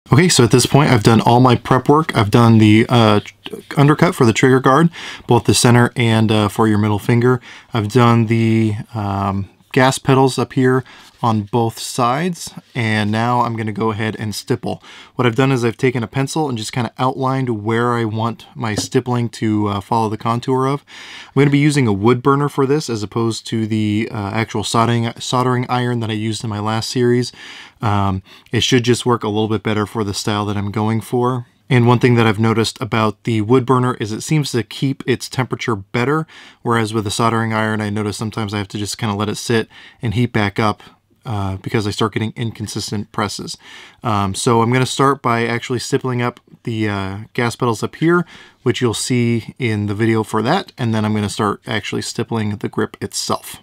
Okay, so at this point I've done all my prep work. I've done the undercut for the trigger guard, both the center and for your middle finger. I've done the gas pedals up here on both sides, and now I'm going to go ahead and stipple. What I've done is I've taken a pencil and just kind of outlined where I want my stippling to follow the contour of. I'm going to be using a wood burner for this as opposed to the actual soldering iron that I used in my last series. It should just work a little bit better for the style that I'm going for. And one thing that I've noticed about the wood burner is it seems to keep its temperature better, whereas with the soldering iron I notice sometimes I have to just kind of let it sit and heat back up because I start getting inconsistent presses. So I'm going to start by actually stippling up the gas pedals up here, which you'll see in the video for that, and then I'm going to start actually stippling the grip itself.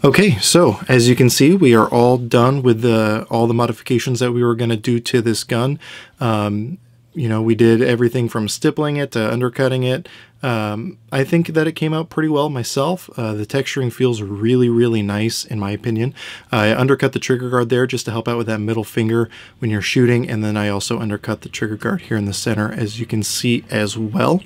Okay, so as you can see, we are all done with all the modifications that we were going to do to this gun. You know, we did everything from stippling it to undercutting it. I think that it came out pretty well myself. The texturing feels really, really nice in my opinion. I undercut the trigger guard there just to help out with that middle finger when you're shooting, and then I also undercut the trigger guard here in the center, as you can see as well.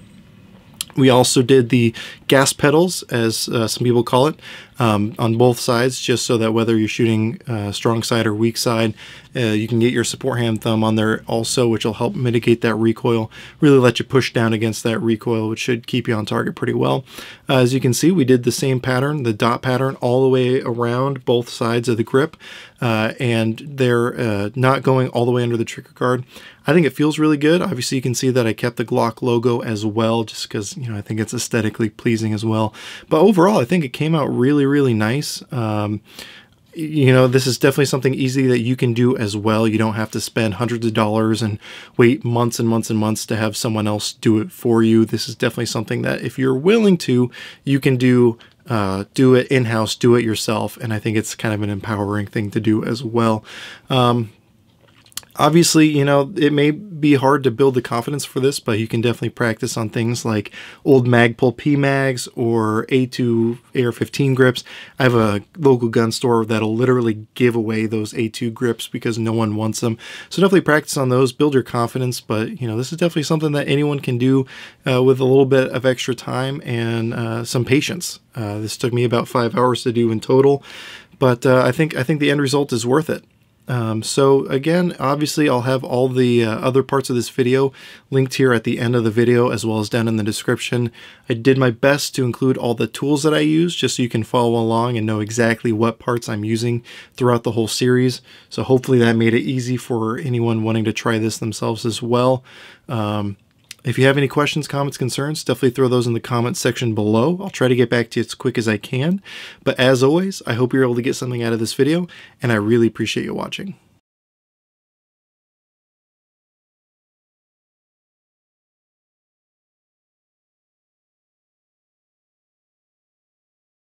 We also did the gas pedals, as some people call it, on both sides, just so that whether you're shooting strong side or weak side, you can get your support hand thumb on there also, which will help mitigate that recoil, really let you push down against that recoil, which should keep you on target pretty well. As you can see, we did the same pattern, the dot pattern, all the way around both sides of the grip, and they're not going all the way under the trigger guard. I think it feels really good. Obviously, you can see that I kept the Glock logo as well, just because, you know, I think it's aesthetically pleasing as well. But overall, I think it came out really, really nice. You know, this is definitely something easy that you can do as well. You don't have to spend hundreds of dollars and wait months and months and months to have someone else do it for you. This is definitely something that if you're willing to, you can do it in-house, do it yourself. And I think it's kind of an empowering thing to do as well. Obviously, you know, it may be hard to build the confidence for this, but you can definitely practice on things like old Magpul P-Mags or A2 AR-15 grips. I have a local gun store that'll literally give away those A2 grips because no one wants them. So definitely practice on those, build your confidence, but, you know, this is definitely something that anyone can do with a little bit of extra time and some patience. This took me about 5 hours to do in total, but I think the end result is worth it. So again, obviously I'll have all the other parts of this video linked here at the end of the video, as well as down in the description. I did my best to include all the tools that I use, just so you can follow along and know exactly what parts I'm using throughout the whole series. So hopefully that made it easy for anyone wanting to try this themselves as well. If you have any questions, comments, concerns, definitely throw those in the comments section below. I'll try to get back to you as quick as I can. But as always, I hope you're able to get something out of this video, and I really appreciate you watching.